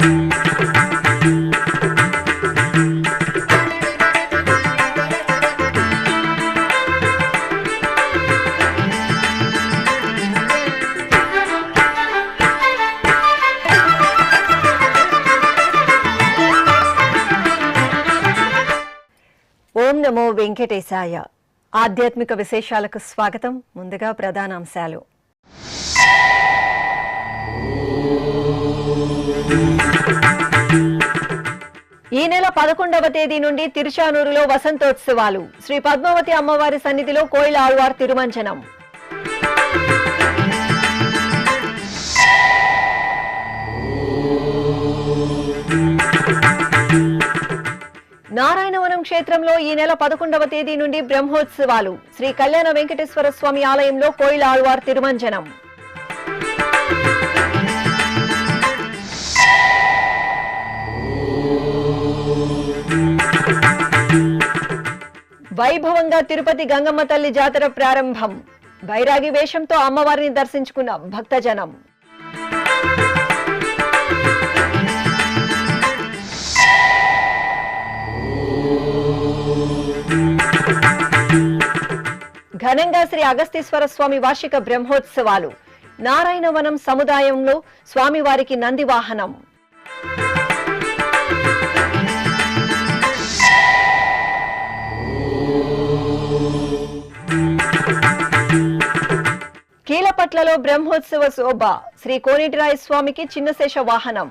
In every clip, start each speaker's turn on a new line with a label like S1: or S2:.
S1: ఓం నమో వెంకటేశాయ. ఆధ్యాత్మిక విశేషాలకు స్వాగతం. ముందుగా ప్రధానాంశాలు. ఈ నెల 11వ తేదీ నుండి తిరుచానూరులో వసంతోత్సవాలు. శ్రీ పద్మావతి అమ్మవారి సన్నిధిలో కోయిల ఆళ్వార్ తిరుమంజనం. నారాయణవనం క్షేత్రంలో ఈ నెల 11వ తేదీ నుండి బ్రహ్మోత్సవాలు. శ్రీ కళ్యాణ వెంకటేశ్వర స్వామి ఆలయంలో కోయిల ఆళ్వార్ తిరుమంజనం. వైభవంగా తిరుపతి గంగమ్మ తల్లి జాతర ప్రారంభం. బైరాగి వేషంతో అమ్మవారిని దర్శించుకున్న భక్తజనం. ఘనంగా శ్రీ అగస్తీశ్వర స్వామి వార్షిక బ్రహ్మోత్సవాలు. నారాయణవనం సముదాయంలో స్వామివారికి నంది వాహనం. కీలపట్లలో బ్రహ్మోత్సవ శోభ. శ్రీ కోనేటిరాయ స్వామికి చిన్నశేష వాహనం.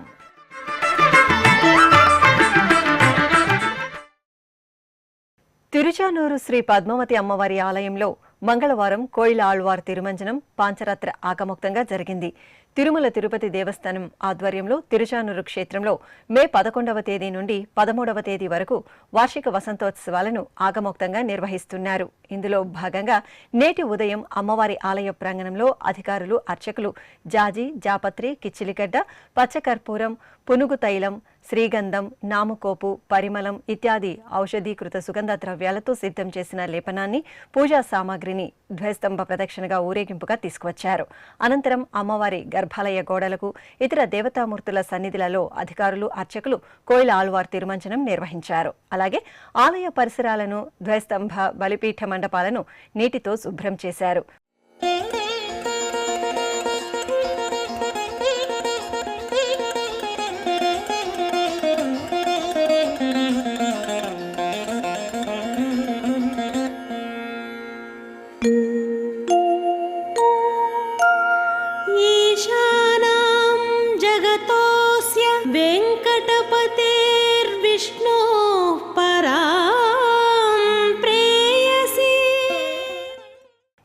S1: తిరుచానూరు శ్రీ పద్మావతి అమ్మవారి ఆలయంలో మంగళవారం కోయిల ఆళ్వార్ తిరుమంజనం పాంచరాత్ర ఆగమోక్తంగా జరిగింది. తిరుమల తిరుపతి దేవస్థానం ఆధ్వర్యంలో తిరుచానూరు క్షేత్రంలో మే 11వ తేదీ నుండి 13వ తేదీ వరకు వార్షిక వసంతోత్సవాలను ఆగమోక్తంగా నిర్వహిస్తున్నారు. ఇందులో భాగంగా నేటి ఉదయం అమ్మవారి ఆలయ ప్రాంగణంలో అధికారులు, అర్చకులు జాజి, జాపత్రి, కిచ్చిలిగడ్డ, పచ్చకర్పూరం, పునుగు తైలం, శ్రీగంధం, నాముకోపు, పరిమళం ఇత్యాది ఔషధీకృత సుగంధ ద్రవ్యాలతో సిద్ధం చేసిన లేపనాన్ని, పూజా సామాగ్రిని ధ్వజస్తంభ ప్రదక్షిణగా ఊరేగింపుగా తీసుకువచ్చారు. అనంతరం అమ్మవారి గర్భాలయ గోడలకు, ఇతర దేవతామూర్తుల సన్నిధులలో అధికారులు, అర్చకులు కోయిల ఆళ్వార్ తిరుమంజనం నిర్వహించారు. అలాగే ఆలయ పరిసరాలను, ధ్వజస్తంభ, బలిపీఠ మండపాలను నీటితో శుభ్రం చేశారు.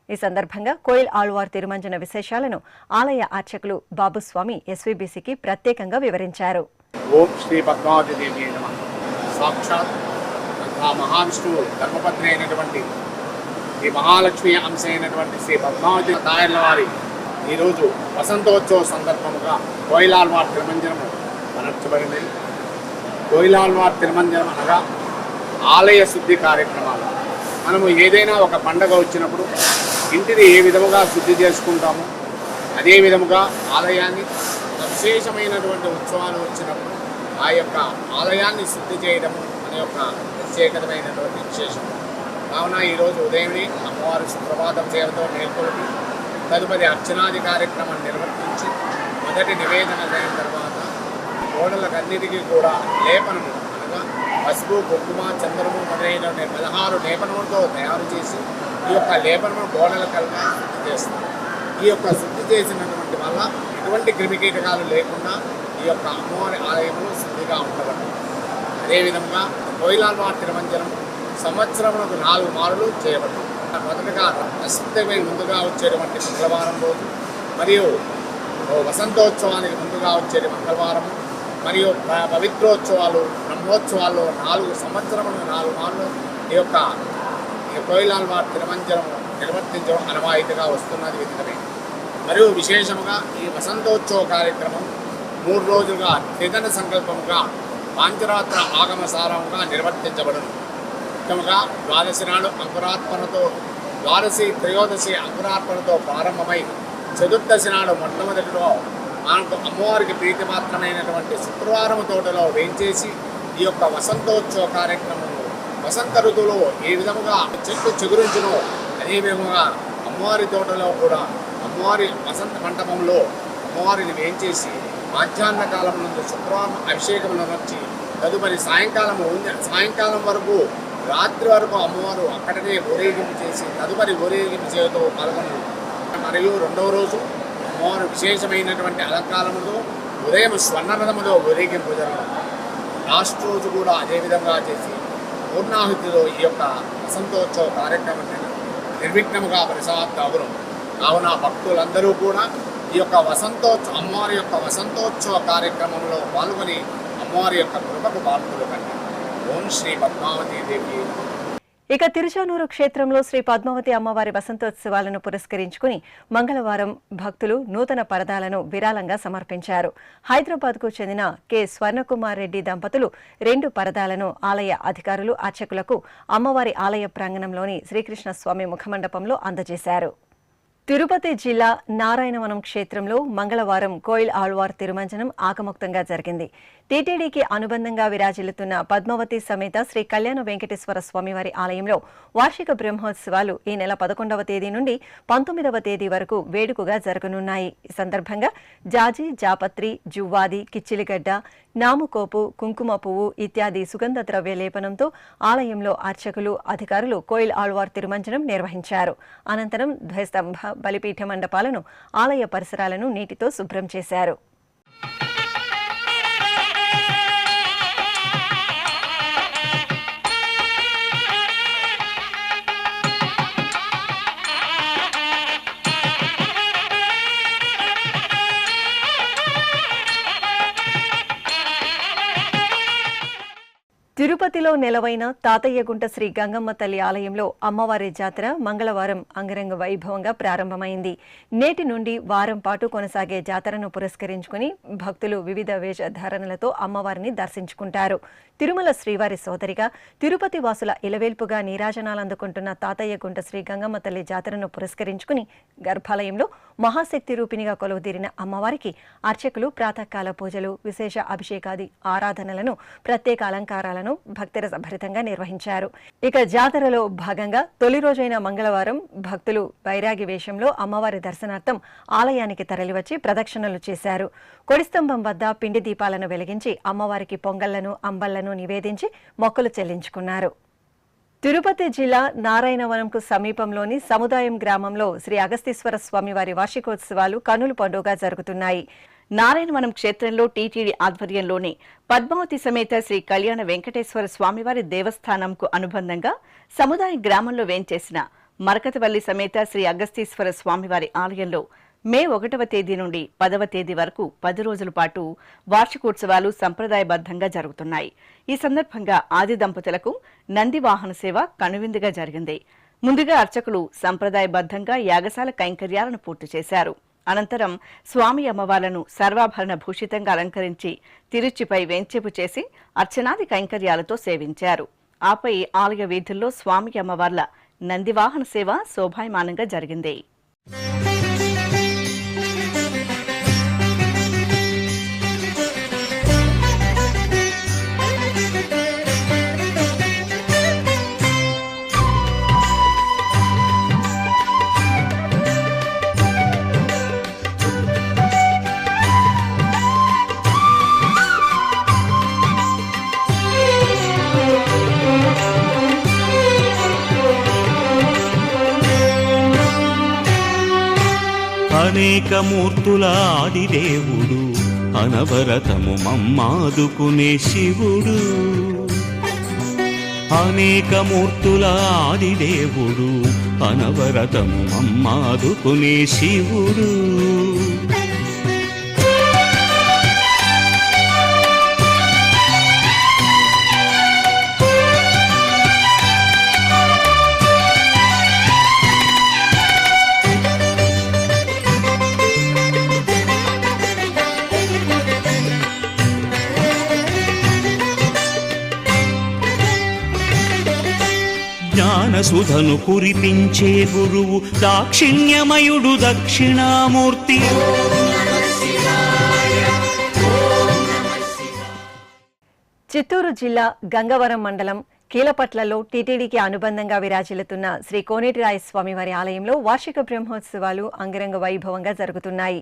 S1: ఈ సందర్భంగా కోయిల్ ఆళ్వార్ తిరుమంజన విశేషాలను ఆలయ అర్చకులు బాబుస్వామి ఎస్వీబీసీకి ప్రత్యేకంగా వివరించారు.
S2: ఓం శ్రీ పద్మావతి దేవి నమః. సాక్షాత్ ఆ మహావిష్ణువు ధర్మపత్ని అయినటువంటి ఈ మహాలక్ష్మి అంశ అయినటువంటి శ్రీ పద్మావతి తాయర్ల వారి ఈరోజు వసంతోత్సవ సందర్భముగా కోయిల ఆళ్వార్ తిరుమంజనము అనర్చబడింది. కోయిల ఆళ్వార్ తిరుమంజనం అనగా ఆలయ శుద్ధి కార్యక్రమాలు. మనము ఏదైనా ఒక పండగ వచ్చినప్పుడు ఇంటిని ఏ విధముగా శుద్ధి చేసుకుంటామో అదే విధముగా ఆలయాన్ని విశేషమైనటువంటి ఉత్సవాలు వచ్చినప్పుడు ఆ యొక్క ఆలయాన్ని శుద్ధి చేయడము అనే ఒక ప్రత్యేకమైనటువంటి విశేషం. కావున ఈరోజు ఉదయమే అమ్మవారి సుప్రభాతం సేవతో మేల్కొల్పి తదుపరి అర్చనాది కార్యక్రమం నిర్వర్తించి మొదటి నివేదన అయిన తర్వాత గోడలకన్నిటికీ కూడా లేపనము అనగా పసుపు, కుంకుమ, చంద్రము మొదలైన 16 లేపనములతో తయారు చేసి ఈ యొక్క లేపనము గోడల కల్లా శుద్ధి చేస్తారు. ఈ యొక్క శుద్ధి చేసినటువంటి వల్ల ఎటువంటి క్రిమికీటకాలు లేకుండా ఈ యొక్క అమ్మవారి ఆలయము శుద్ధిగా ఉండబడుతుంది. అదేవిధంగా కోయిల ఆళ్వార్ తిరుమంజనం సంవత్సరములకు 4 మారులు చేయబడుతుంది. మొదటగా ప్రసిద్ధమైన ముందుగా వచ్చేటువంటి మంగళవారం రోజు, మరియు వసంతోత్సవానికి ముందుగా వచ్చేది మంగళవారము, మరియు పవిత్రోత్సవాలు, బ్రహ్మోత్సవాల్లో 4 సంవత్సరములకు 4 మార్లు ఈ యొక్క కోయిల ఆళ్వార్ తిరుమంజనం నిర్వర్తించడం అనవాయితీగా వస్తున్నది విదితమే. మరియు విశేషముగా ఈ వసంతోత్సవ కార్యక్రమం 3 రోజులుగా త్రిదన సంకల్పముగా పాంచరాత్ర ఆగమసారంగా నిర్వర్తించబడును. ముఖ్యంగా ద్వాదశి నాడు అంకురార్పణతో, ద్వాదశి త్రయోదశి అంకురార్పణతో ప్రారంభమై చతుర్దశి నాడు మొట్టమొదటిలో మనకు అమ్మవారికి ప్రీతిమాత్రమైనటువంటి శుక్రవారం తోటలో వేంచేసి ఈ యొక్క వసంతోత్సవ కార్యక్రమంలో వసంత ఋతువులో ఏ విధముగా చెట్టు చిగురించునో అదే విధముగా అమ్మవారి తోటలో కూడా అమ్మవారి వసంత మంటపంలో అమ్మవారిని వేంచేసి మధ్యాహ్న కాలం నుండి శుక్రవారం అభిషేకం వచ్చి తదుపరి సాయంకాలం వరకు రాత్రి వరకు అమ్మవారు అక్కడనే ఊరేగింపు చేసి తదుపరి ఊరేగింపు చేయతో పాల్గొని మరియు రెండవ రోజు అమ్మవారు విశేషమైనటువంటి అలంకారముతో ఉదయం స్వర్ణరథములో ఊరేగింపు జరగడం లాస్ట్ రోజు కూడా అదేవిధంగా చేసి పూర్ణాహుతిలో ఈ యొక్క వసంతోత్సవ కార్యక్రమం నిర్విఘ్నముగా పరిసమాప్తి అవ్వడం కావున భక్తులందరూ కూడా ఈ యొక్క అమ్మవారి యొక్క వసంతోత్సవ కార్యక్రమంలో పాల్గొని అమ్మవారి యొక్క కృపకు పాత్రలు కండి. ఓం శ్రీ పద్మావతి దేవి.
S1: ఇక తిరుచానూరు క్షేత్రంలో శ్రీ పద్మావతి అమ్మవారి వసంతోత్సవాలను పురస్కరించుకుని మంగళవారం భక్తులు నూతన పరదాలను విరాళంగా సమర్పించారు. హైదరాబాద్కు చెందిన కె స్వర్ణకుమార్ రెడ్డి దంపతులు 2 పరదాలను ఆలయ అధికారులు అర్చకులకు అమ్మవారి ఆలయ ప్రాంగణంలోని శ్రీకృష్ణస్వామి ముఖమండపంలో అందజేశారు. తిరుపతి జిల్లా నారాయణవనం క్షేత్రంలో మంగళవారం కోయిల్ ఆళ్వార్ తిరుమంజనం ఆగమోక్తంగా జరిగింది. టీటీడీకి అనుబంధంగా విరాజిల్లుతున్న పద్మావతి సమేత శ్రీ కళ్యాణ వెంకటేశ్వర స్వామివారి ఆలయంలో వార్షిక బ్రహ్మోత్సవాలు ఈ నెల 11వ తేదీ నుండి 19వ తేదీ వరకు వేడుకగా జరగనున్నాయి. ఈ సందర్భంగా జాజి, జాపత్రి, జువ్వాది, కిచ్చిలిగడ్డ, నాముకోపు, కుంకుమ పువ్వు ఇత్యాది సుగంధ ద్రవ్య లేపనంతో ఆలయంలో అర్చకులు, అధికారులు కోయిల్ ఆళ్వార్ తిరుమంజనం నిర్వహించారు. అనంతరం ధ్వజస్తంభ, బలిపీఠ మండపాలను, ఆలయ పరిసరాలను నీటితో శుభ్రం చేశారు. తిరుపతిలో నెలవైన తాతయ్యగుంట శ్రీ గంగమ్మ తల్లి ఆలయంలో అమ్మవారి జాతర మంగళవారం అంగరంగ వైభవంగా ప్రారంభమైంది. నేటి నుండి వారం పాటు కొనసాగే జాతరను పురస్కరించుకుని భక్తులు వివిధ వేషధారణలతో అమ్మవారిని దర్శించుకుంటారు. తిరుమల శ్రీవారి సోదరిగా తిరుపతి వాసుల ఇలవేల్పుగా నీరాజనాలందుకుంటున్న తాతయ్యగుంట శ్రీ గంగమ్మ తల్లి జాతరను పురస్కరించుకుని గర్భాలయంలో మహాశక్తి రూపిణిగా కొలువుదీరిన అమ్మవారికి అర్చకులు ప్రాతకాల పూజలు, విశేష అభిషేకాది ఆరాధనలను, ప్రత్యేక అలంకారాలను భక్తిరసభరితంగా నిర్వహించారు. ఇక జాతరలో భాగంగా తొలి రోజైన మంగళవారం భక్తులు బైరాగి వేషంలో అమ్మవారి దర్శనార్థం ఆలయానికి తరలివచ్చి ప్రదక్షిణలు చేశారు. కొడిస్తంభం వద్ద పిండి దీపాలను వెలిగించి అమ్మవారికి పొంగళ్లను, అంబళ్లను నివేదించి మొక్కులు చెల్లించుకున్నారు. తిరుపతి జిల్లా నారాయణవనంకు సమీపంలోని సముదాయం గ్రామంలో శ్రీ అగస్తీశ్వర స్వామివారి వార్షికోత్సవాలు కన్నుల పండుగగా జరుగుతున్నాయి.
S3: నారాయణవనం క్షేత్రంలో టీటీడీ ఆధ్వర్యంలోని పద్మావతి సమేత శ్రీ కళ్యాణ వెంకటేశ్వర స్వామివారి దేవస్థానంకు అనుబంధంగా సముదాయ గ్రామంలో వేంచేసిన మరకతవల్లి సమేత శ్రీ అగస్తీశ్వర స్వామివారి ఆలయంలో మే 1వ తేదీ నుండి 10వ తేదీ వరకు 10 రోజుల పాటు వార్షికోత్సవాలు సంప్రదాయబద్ధంగా జరుగుతున్నాయి. ఈ సందర్భంగా ఆది దంపతులకు నంది వాహన సేవ కనువిందుగా జరిగింది. ముందుగా అర్చకులు సంప్రదాయబద్ధంగా యాగశాల కైంకర్యాలను పూర్తి చేశారు. అనంతరం స్వామి అమ్మవార్లను సర్వాభరణ భూషితంగా అలంకరించి తిరుచిపై వేంచేపు చేసి అర్చనాది కైంకర్యాలతో సేవించారు. ఆపై ఆలయ వీధుల్లో స్వామి అమ్మవార్ల నందివాహన సేవ శోభాయమానంగా జరిగింది.
S4: అనేక మూర్తుల ఆదిదేవుడు, అనవరతము మమ్మాదుకునే శివుడు. అనేక మూర్తుల ఆదిదేవుడు, అనవరతము మమ్మాదుకునే శివుడు. జ్ఞానసుధను కురిపించే గురువు దాక్షిణ్యమయుడు దక్షిణామూర్తి.
S1: చిత్తూరు జిల్లా గంగవరం మండలం కీలపట్లలో టీటీడీకి అనుబంధంగా విరాజిల్లుతున్న శ్రీ కోనేటిరాయ స్వామివారి ఆలయంలో వార్షిక బ్రహ్మోత్సవాలు అంగరంగ వైభవంగా జరుగుతున్నాయి.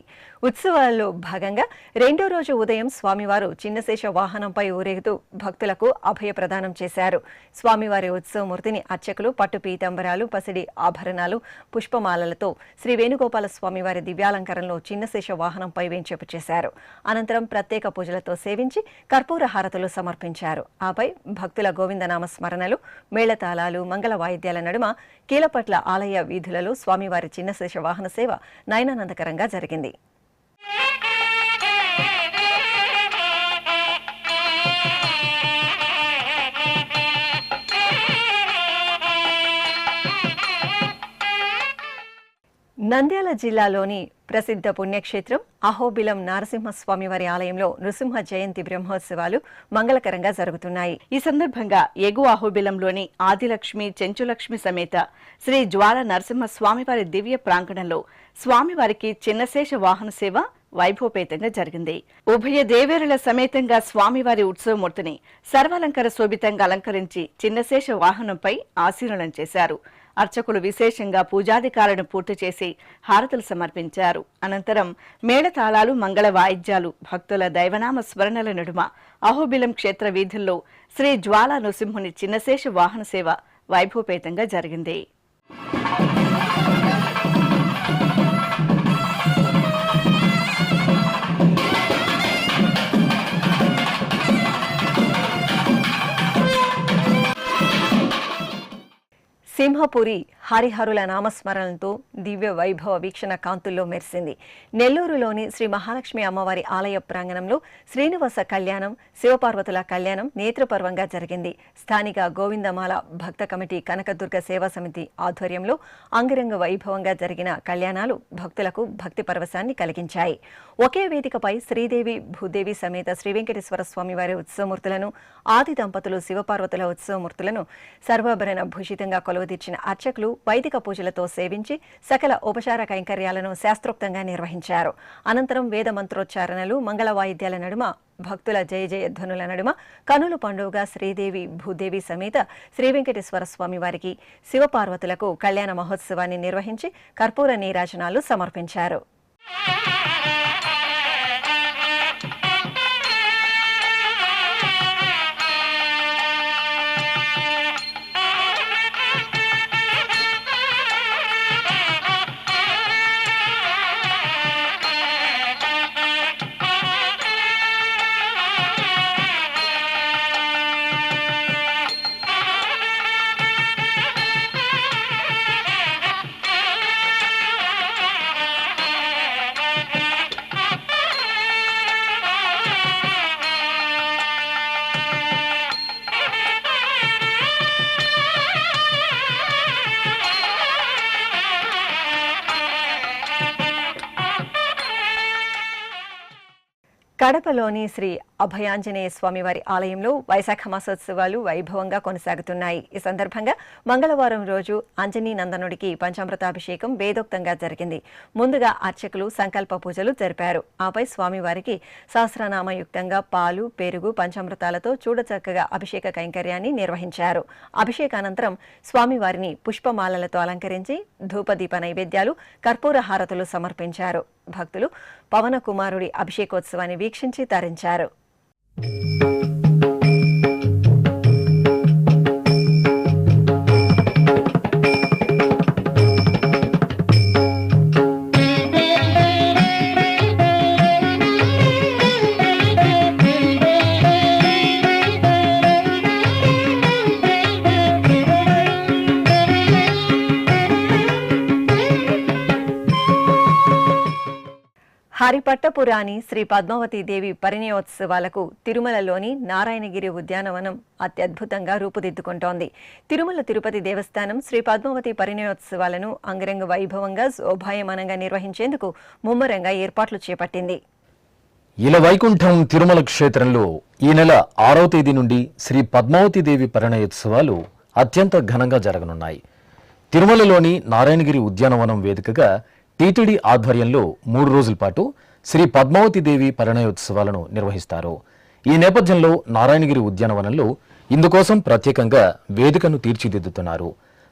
S1: ఉత్సవాల్లో భాగంగా రెండో రోజు ఉదయం స్వామివారు చిన్నశేష వాహనంపై ఊరేగుతూ భక్తులకు అభయ ప్రదానం చేశారు. స్వామివారి ఉత్సవమూర్తిని అర్చకులు పట్టు పీతాంబరాలు, పసిడి ఆభరణాలు, పుష్పమాలలతో శ్రీ వేణుగోపాల స్వామివారి దివ్యాలంకరణలో చిన్నశేష వాహనంపై వేంచేపు చేశారు. అనంతరం ప్రత్యేక పూజలతో సేవించి కర్పూర హారతులు సమర్పించారు. ఆపై భక్తుల గోవిందనామ స్మరణలు, మేళతాళాలు, మంగళ వాయిద్యాల నడుమ కీలపట్ల ఆలయ వీధులలో స్వామివారి చిన్నశేష వాహన సేవ నయనానందకరంగా జరిగింది. నంద్యాల జిల్లాలోని ప్రసిద్ధ పుణ్యక్షేత్రం అహోబిలం నరసింహస్వామివారి ఆలయంలో నృసింహ జయంతి బ్రహ్మోత్సవాలు మంగళకరంగా జరుగుతున్నాయి.
S3: ఈ సందర్భంగా ఎగువ అహోబిలంలోని ఆదిలక్ష్మి, చెంచులక్ష్మి సమేత శ్రీ జ్వాల నరసింహ స్వామివారి దివ్య ప్రాంగణంలో స్వామివారికి చిన్నశేష వాహన సేవ వైభవపేతంగా జరిగింది. ఉభయ దేవేరుల సమేతంగా స్వామివారి ఉత్సవమూర్తిని సర్వాలంకార శోభితంగా అలంకరించి చిన్నశేష వాహనంపై ఆశీనులం చేశారు. అర్చకులు విశేషంగా పూజాధికారులను పూర్తి చేసి హారతులు సమర్పించారు. అనంతరం మేళతాళాలు, మంగళ వాయిద్యాలు, భక్తుల దైవనామ స్మరణల నడుమ అహోబిలం క్షేత్ర వీధుల్లో శ్రీ జ్వాలా నృసింహుని చిన్నశేష వాహన సేవ వైభవపేతంగా జరిగింది.
S1: సింహపురి హరిహరుల నామస్మరణలతో దివ్య వైభవ వీక్షణ కాంతుల్లో మెరిసింది. నెల్లూరులోని శ్రీ మహాలక్ష్మి అమ్మవారి ఆలయ ప్రాంగణంలో శ్రీనివాస కళ్యాణం, శివపార్వతుల కళ్యాణం నేత్రపర్వంగా జరిగింది. స్థానిక గోవిందమాల భక్త కమిటీ, కనకదుర్గ సేవా సమితి ఆధ్వర్యంలో అంగరంగ వైభవంగా జరిగిన కళ్యాణాలు భక్తులకు భక్తి పరవశాన్ని కలిగించాయి. ఒకే వేదికపై శ్రీదేవి, భూదేవి సమేత శ్రీ వెంకటేశ్వర స్వామివారి ఉత్సవమూర్తులను, ఆది దంపతులు శివపార్వతుల ఉత్సవమూర్తులను సర్వాభరణ భూషితంగా కొలువుదీర్చిన అర్చకులు వైదిక పూజలతో సేవించి సకల ఉపచార కైంకర్యాలను శాస్త్రోక్తంగా నిర్వహించారు. అనంతరం వేద మంత్రోచ్చారణలు, మంగళ వాయిద్యాల నడుమ భక్తుల జయ జయ ధ్వనుల నడుమ కనుల పండుగగా శ్రీదేవి, భూదేవి సమేత శ్రీ వెంకటేశ్వర స్వామి వారికి, శివపార్వతులకు కళ్యాణ మహోత్సవాన్ని నిర్వహించి కర్పూర నీరాజనాలు సమర్పించారు. కడపలోని శ్రీ అభయాంజనేయ స్వామివారి ఆలయంలో వైశాఖ మాసోత్సవాలు వైభవంగా కొనసాగుతున్నాయి. ఈ సందర్భంగా మంగళవారం రోజు అంజనీ నందనుడికి పంచామృతాభిషేకం వేదోక్తంగా జరిగింది. ముందుగా అర్చకులు సంకల్ప పూజలు జరిపారు. ఆపై స్వామివారికి సహస్రనామయుక్తంగా పాలు, పెరుగు, పంచామృతాలతో చూడచక్కగా అభిషేక కైంకర్యాన్ని నిర్వహించారు. అభిషేకానంతరం స్వామివారిని పుష్పమాలలతో అలంకరించి ధూపదీప నైవేద్యాలు, కర్పూర హారతులు సమర్పించారు. భక్తులు పవన కుమారుడి అభిషేకోత్సవాన్ని వీక్షించి తరించారు. హరిపట్టపురాణి శ్రీ పద్మావతీదేవి పరిణయోత్సవాలకు తిరుమలలోని నారాయణగిరి ఉద్యానవనం అత్యద్భుతంగా రూపుదిద్దుకుంటోంది. తిరుమల తిరుపతి దేవస్థానం శ్రీ పద్మావతి పరిణయోత్సవాలను అంగరంగ వైభవంగా శోభాయమానంగా నిర్వహించేందుకు ముమ్మరంగా ఏర్పాట్లు చేపట్టింది.
S5: ఇలవైకుంఠం తిరుమల క్షేత్రంలో ఈ నెల 6వ తేదీ నుండి శ్రీ పద్మావతీదేవి పరిణయోత్సవాలు అత్యంత ఘనంగా జరగనున్నాయి. తిరుమలలోని నారాయణగిరి ఉద్యానవనం వేదికగా టీటీడీ ఆధ్వర్యంలో 3 రోజుల పాటు శ్రీ పద్మావతీదేవి పరిణయోత్సవాలను నిర్వహిస్తారు. ఈ నేపథ్యంలో నారాయణగిరి ఉద్యానవనంలో ఇందుకోసం ప్రత్యేకంగా వేదికను తీర్చిదిద్దుతున్నారు.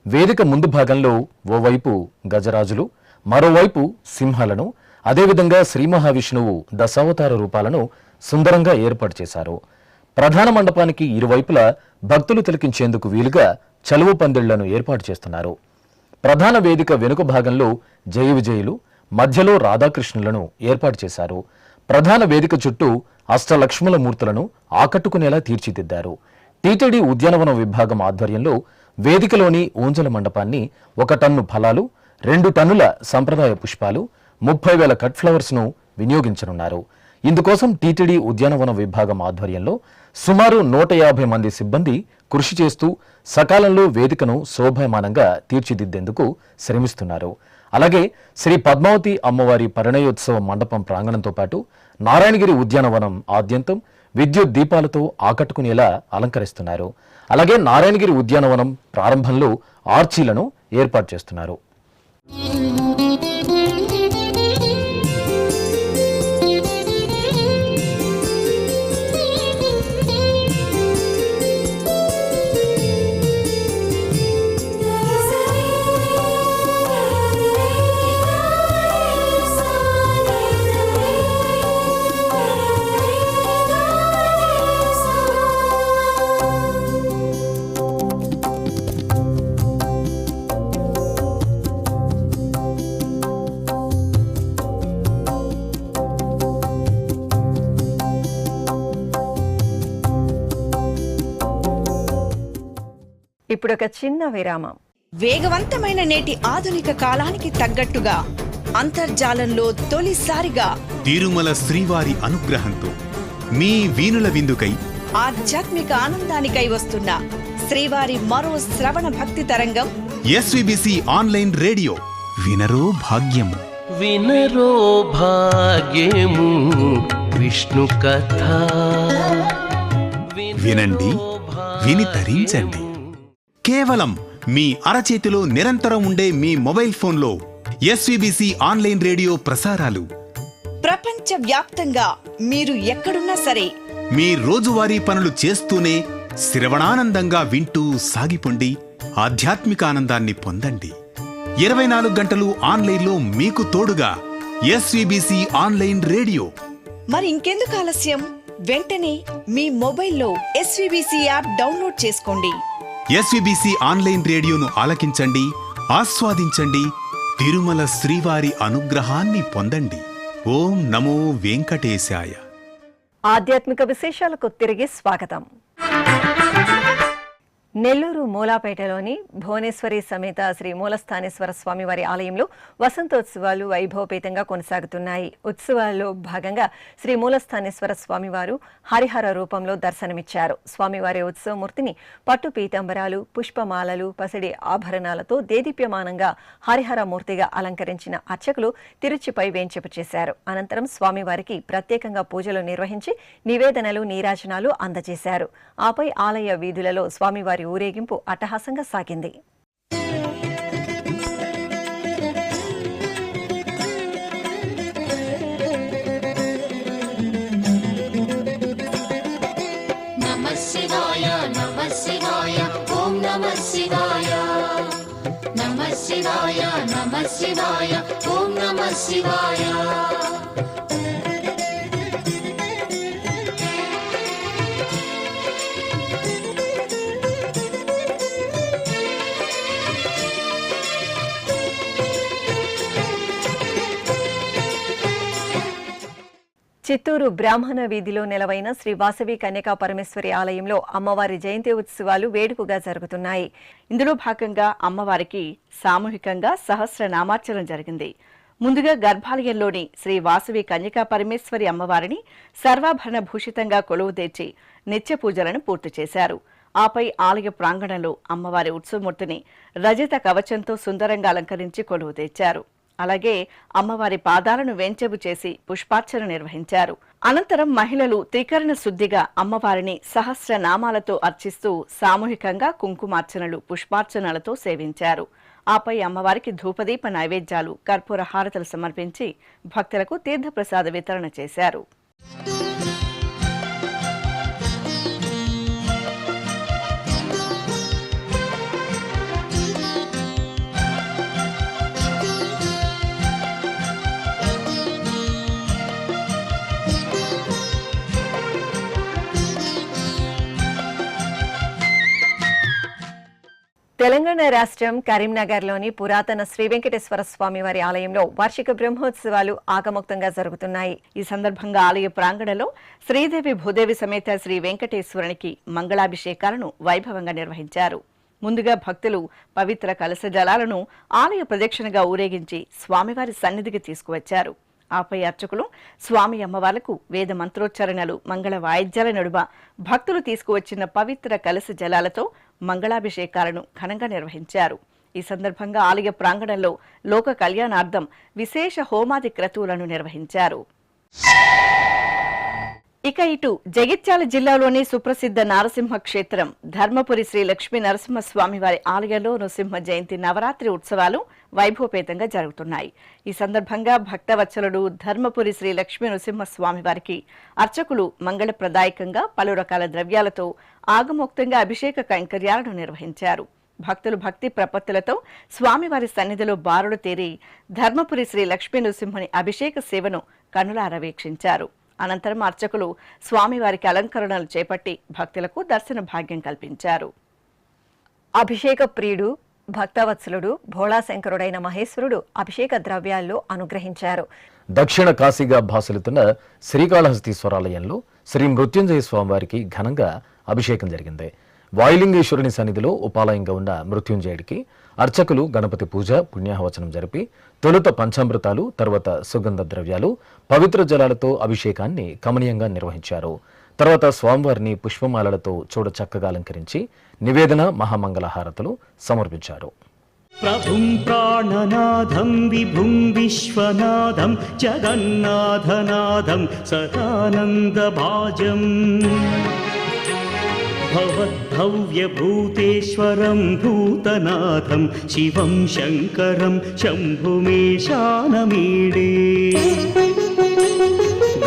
S5: వేదిక ముందు భాగంలో ఓవైపు గజరాజులు, మరోవైపు సింహాలను, అదేవిధంగా శ్రీ మహావిష్ణువు దశావతార రూపాలను సుందరంగా ఏర్పాటు చేశారు. ప్రధాన మండపానికి ఇరువైపులా భక్తులు తిలకించేందుకు వీలుగా చలువు పందిళ్లను ఏర్పాటు చేస్తున్నారు. ప్రధాన వేదిక వెనుక భాగంలో జయ విజయులు, మధ్యలో రాధాకృష్ణులను ఏర్పాటు చేశారు. ప్రధాన వేదిక చుట్టూ అష్టలక్ష్ముల మూర్తులను ఆకట్టుకునేలా తీర్చిదిద్దారు. టీటీడీ ఉద్యానవన విభాగం ఆధ్వర్యంలో వేదికలోని ఊంజల మండపాన్ని 1 టన్ను ఫలాలు, 2 టన్నుల సంప్రదాయ పుష్పాలు, 30,000 కట్ ఫ్లవర్స్ ను వినియోగించనున్నారు. ఇందుకోసం టీటీడీ ఉద్యానవన విభాగం ఆధ్వర్యంలో సుమారు 150 మంది సిబ్బంది కృషి చేస్తూ సకాలంలో వేదికను శోభాయమానంగా తీర్చిదిద్దేందుకు శ్రమిస్తున్నారు. అలాగే శ్రీ పద్మావతి అమ్మవారి పరిణయోత్సవ మండపం ప్రాంగణంతో పాటు నారాయణగిరి ఉద్యానవనం ఆద్యంతం విద్యుత్ దీపాలతో ఆకట్టుకునేలా అలంకరిస్తున్నారు. అలాగే నారాయణగిరి ఉద్యానవనం ప్రారంభంలో ఆర్చీలను ఏర్పాటు చేస్తున్నారు.
S1: ఇప్పుడు ఒక చిన్న విరామం.
S3: వేగవంతమైన నేటి ఆధునిక కాలానికి తగ్గట్టుగా అంతర్జాలంలో తొలిసారిగా
S6: తిరుమల శ్రీవారి అనుగ్రహంతో మీ వీణుల విందుకై
S3: ఆధ్యాత్మిక ఆనందానికై వస్తున్న శ్రీవారి మరో శ్రవణ భక్తి తరంగం
S6: ఎస్విబిసి ఆన్లైన్ రేడియో వినరో భాగ్యము.
S7: వినరో భాగ్యము విష్ణు కథ.
S6: వినండి, విని తరించండి. కేవలం మీ అరచేతిలో నిరంతరం ఉండే మీ మొబైల్ ఫోన్లో ఎస్విబిసి ఆన్లైన్ రేడియో ప్రసారాలు
S3: ప్రపంచ వ్యాప్తంగా మీరు ఎక్కడున్నా సరే
S6: మీ రోజువారీ పనులు చేస్తూనే శ్రవణానందంగా వింటూ సాగిపోండి, ఆధ్యాత్మిక ఆనందాన్ని పొందండి. 24 గంటలు ఆన్లైన్లో మీకు తోడుగా ఎస్విబిసి ఆన్లైన్ రేడియో.
S3: మరి ఇంకెందుకు ఆలస్యం? వెంటనే మీ మొబైల్లో ఎస్విబిసి యాప్ డౌన్లోడ్ చేసుకోండి.
S6: ఎస్విబిసి ఆన్లైన్ రేడియోను ఆలకించండి, ఆస్వాదించండి, తిరుమల శ్రీవారి అనుగ్రహాన్ని పొందండి. ఓం నమో వెంకటేశాయ.
S1: ఆధ్యాత్మిక విశేషాలకు తిరిగి స్వాగతం. నెల్లూరు మూలాపేటలోని భువనేశ్వరి సమేత శ్రీ మూలస్థానేశ్వర స్వామివారి ఆలయంలో వసంతోత్సవాలు వైభవపేతంగా కొనసాగుతున్నాయి. ఉత్సవాల్లో భాగంగా శ్రీ మూలస్థానేశ్వర స్వామివారు హరిహర రూపంలో దర్శనమిచ్చారు. స్వామివారి ఉత్సవమూర్తిని పట్టు పీతాంబరాలు, పుష్పమాలలు, పసిడి ఆభరణాలతో దేదీప్యమానంగా హరిహర మూర్తిగా అలంకరించిన అర్చకులు తిరుచిపై వేంచేపు చేశారు. అనంతరం స్వామివారికి ప్రత్యేకంగా పూజలు నిర్వహించి నివేదనలు, నీరాజనాలు అందజేశారు. ఆపై ఆలయ వీధులలో స్వామివారి ఊరేగింపు అట్టహాసంగా సాగింది.
S8: నమః శివాయ నమః శివాయ ఓం నమః శివాయ నమః శివాయ నమః శివాయ ఓం నమః శివాయ.
S1: చిత్తూరు బ్రాహ్మణ వీధిలో నెలవైన శ్రీ వాసవి కన్యకా పరమేశ్వరి ఆలయంలో అమ్మవారి జయంతి ఉత్సవాలు వేడుకగా జరుగుతున్నాయి.
S3: ఇందులో భాగంగా అమ్మవారికి సామూహికంగా సహస్రనామార్చన జరిగింది. ముందుగా గర్భాలయంలోని శ్రీ వాసవి కన్యకా పరమేశ్వరి అమ్మవారిని సర్వాభరణ భూషితంగా కొలువు తెచ్చి నిత్య పూజలను పూర్తి చేశారు. ఆపై ఆలయ ప్రాంగణంలో అమ్మవారి ఉత్సవమూర్తిని రజత కవచంతో సుందరంగా అలంకరించి కొలువు తెచ్చారు. అలాగే అమ్మవారి పాదాలను వేంచెబు చేసి పుష్పార్చన నిర్వహించారు. అనంతరం మహిళలు త్రికరణ శుద్ధిగా అమ్మవారిని సహస్రనామాలతో అర్చిస్తూ సామూహికంగా కుంకుమార్చనలు, పుష్పార్చనలతో సేవించారు. ఆపై అమ్మవారికి ధూపదీప నైవేద్యాలు, కర్పూర హారతలు సమర్పించి భక్తులకు తీర్థప్రసాద వితరణ చేశారు.
S1: తెలంగాణ రాష్ట్రం కరీంనగర్లోని పురాతన శ్రీ వెంకటేశ్వర స్వామి వారి ఆలయంలో వార్షిక బ్రహ్మోత్సవాలు ఆగమోక్తంగా జరుగుతున్నాయి.
S3: ఈ సందర్భంగా ఆలయ ప్రాంగణంలో శ్రీదేవి భూదేవి సమేత శ్రీ వెంకటేశ్వరునికి మంగళాభిషేకాలను వైభవంగా నిర్వహించారు. ముందుగా భక్తులు పవిత్ర కలశ జలాలను ఆలయ ప్రదక్షిణగా ఊరేగించి స్వామివారి సన్నిధికి తీసుకువచ్చారు. ఆపై అర్చకులు స్వామి అమ్మవార్లకు వేద మంత్రోచ్చరణలు, మంగళ వాయిద్యాల నడుమ భక్తులు తీసుకువచ్చిన పవిత్ర కలశ జలాలతో మంగళాభిషేకాలను ఘనంగా నిర్వహించారు. ఈ సందర్భంగా ఆలయ ప్రాంగణంలో లోక కళ్యాణార్థం విశేష హోమాది క్రతువులను నిర్వహించారు. ఇక ఇటు జగిత్యాల జిల్లాలోని సుప్రసిద్ధ నారసింహ క్షేత్రం ధర్మపురి శ్రీ లక్ష్మీ నరసింహస్వామి వారి ఆలయంలో నృసింహ జయంతి నవరాత్రి ఉత్సవాలు వైభవపేతంగా జరుగుతున్నాయి. ఈ సందర్భంగా భక్తవత్సలుడు ధర్మపురి శ్రీ లక్ష్మీ నృసింహస్వామి వారికి అర్చకులు మంగళప్రదాయకంగా పలు రకాల ద్రవ్యాలతో ఆగమోక్తంగా అభిషేక కైంకర్యాలను నిర్వహించారు. భక్తులు భక్తి ప్రపత్తులతో స్వామివారి సన్నిధిలో బారులు తేరి ధర్మపురి శ్రీ లక్ష్మీ నృసింహుని అభిషేక సేవను కనులారా వీక్షించారు. అనంతరం అర్చకులు స్వామివారికి అలంకరణలు చేపట్టి భక్తులకు దర్శన భాగ్యం కల్పించారు.
S1: అభిషేక ప్రియుడు భక్తవత్సలుడు భోళాశంకరుడైన మహేశ్వరుడు అభిషేక ద్రవ్యాల్లో అనుగ్రహించారు.
S5: దక్షిణ కాశీగా భాసలుతున్న శ్రీకాళహస్తీశ్వరాలయంలో శ్రీ మృత్యుంజయ స్వామివారికి ఘనంగా అభిషేకం జరిగింది. వాయులింగేశ్వరుని సన్నిధిలో ఉపాలయంగా ఉన్న మృత్యుంజయుడికి అర్చకులు గణపతి పూజ, పుణ్యాహవచనం జరిపి తొలుత పంచామృతాలు, తర్వాత సుగంధ ద్రవ్యాలు, పవిత్ర జలాలతో అభిషేకాన్ని కమనీయంగా నిర్వహించారు. తర్వాత స్వామివారిని పుష్పమాలలతో చూడ చక్కగా అలంకరించి నివేదన, మహామంగళ హారతులు సమర్పించారు.
S4: ప్రభుం ప్రాణనాథం విభుం విశ్వనాథం జగన్నాథనాథం సదానందభాజం భవద్భవ్యభూతేశ్వరం భూతనాథం శివం శంకరం శంభుమేశానమీడే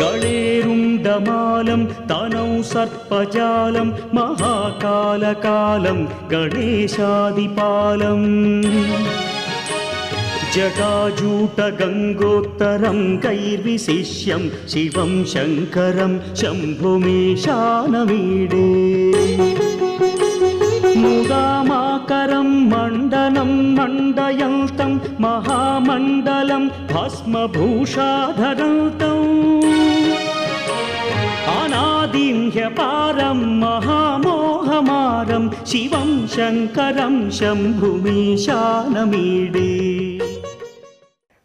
S4: గళేరుండమాలం తనౌ సర్పజాలం మహాకాలకాలం గణేశాదిపాలం జటాజూట గంగోత్తరం కైర్విశిష్యం శివం శంకరం శంభుమేశానమీడే ముదామాకరం మండనం మండయంతం మహామండలం భస్మభూషాధరంతం అనాదిం హ్యపారం మహామోహమారం శివం శంకరం శంభుమేశానమీడే.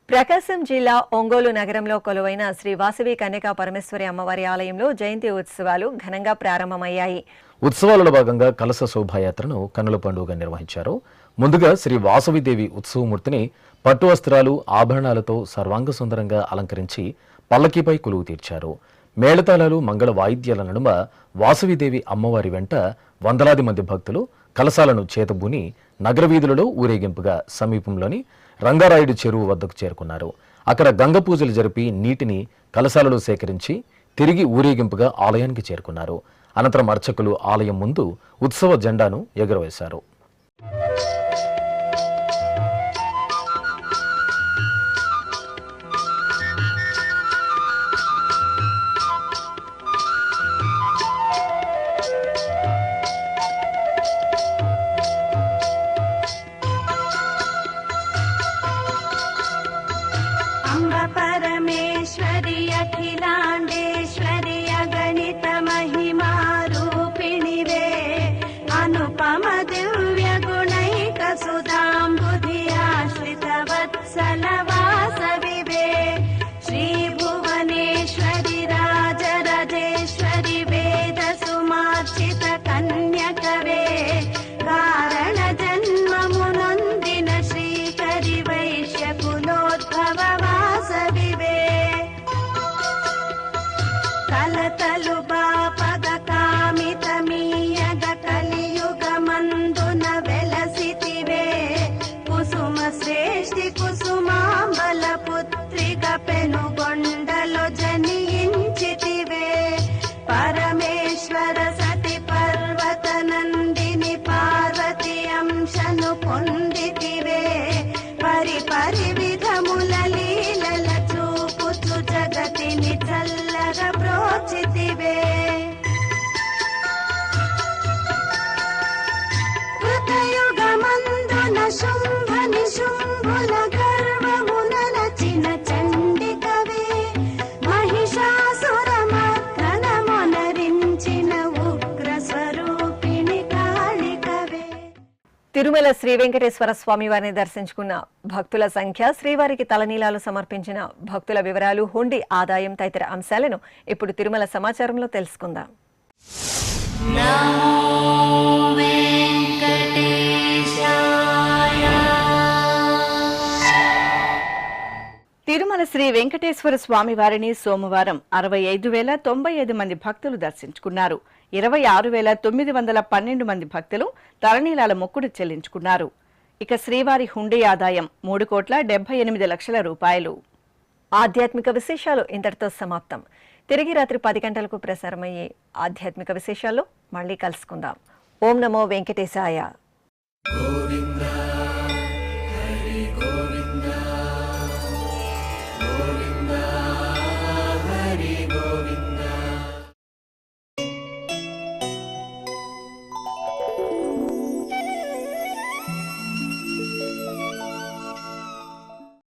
S1: ప్రకాశం జిల్లా ఒంగోలు నగరంలో కొలువైన శ్రీ వాసవి కన్యకా పరమేశ్వరి అమ్మవారి ఆలయంలో జయంతి ఉత్సవాలు ఘనంగా ప్రారంభమయ్యాయి.
S5: ఉత్సవాలలో భాగంగా కలశ శోభాయాత్రను కన్నుల పండుగగా నిర్వహించారు. ముందుగా శ్రీ వాసవిదేవి ఉత్సవమూర్తిని పట్టు వస్త్రాలు, ఆభరణాలతో సర్వాంగ సుందరంగా అలంకరించి పల్లకీపై కొలువు తీర్చారు. మేళతాళాలు, మంగళ వాయిద్యాల నడుమ వాసవిదేవి అమ్మవారి వెంట వందలాది మంది భక్తులు కలశాలను చేతబూని నగర వీధులలో ఊరేగింపుగా సమీపంలోని రంగారాయుడు చెరువు వద్దకు చేరుకున్నారు. అక్కడ గంగ పూజలు జరిపి నీటిని కలశాలలో సేకరించి తిరిగి ఊరేగింపుగా ఆలయానికి చేరుకున్నారు. అనంతరం అర్చకులు ఆలయం ముందు ఉత్సవ జెండాను ఎగురవేశారు.
S9: परमेश्वरि अखिलाण्डेश्वरि अगणित महिमा रूपिणि वे अनुपम दिव्य
S1: తిరుమల శ్రీ వెంకటేశ్వర స్వామి వారిని దర్శించుకున్న భక్తుల సంఖ్య, శ్రీవారికి తలనీలాలు సమర్పించిన భక్తుల వివరాలు, హుండీ ఆదాయం తదితర అంశాలను ఇప్పుడు తిరుమల సమాచారంలో తెలుసుకుందాం.
S3: తిరుమల శ్రీ వెంకటేశ్వర స్వామి వారిని సోమవారం 65,095 మంది భక్తులు దర్శించుకున్నారు. 26,912 మంది భక్తులు తలనీలాల మొక్కుడు చెల్లించుకున్నారు. ఇక శ్రీవారి హుండీ ఆదాయం 3,78,00,000 రూపాయలు.
S1: ఆధ్యాత్మిక విశేషాలు ఇంతటితో సమాప్తం. తిరిగి రాత్రి 10 గంటలకు ప్రసారమయ్యే ఆధ్యాత్మిక విశేషాల్లో మళ్ళీ కలుసుకుందాం. ఓం నమో వెంకటేశాయ.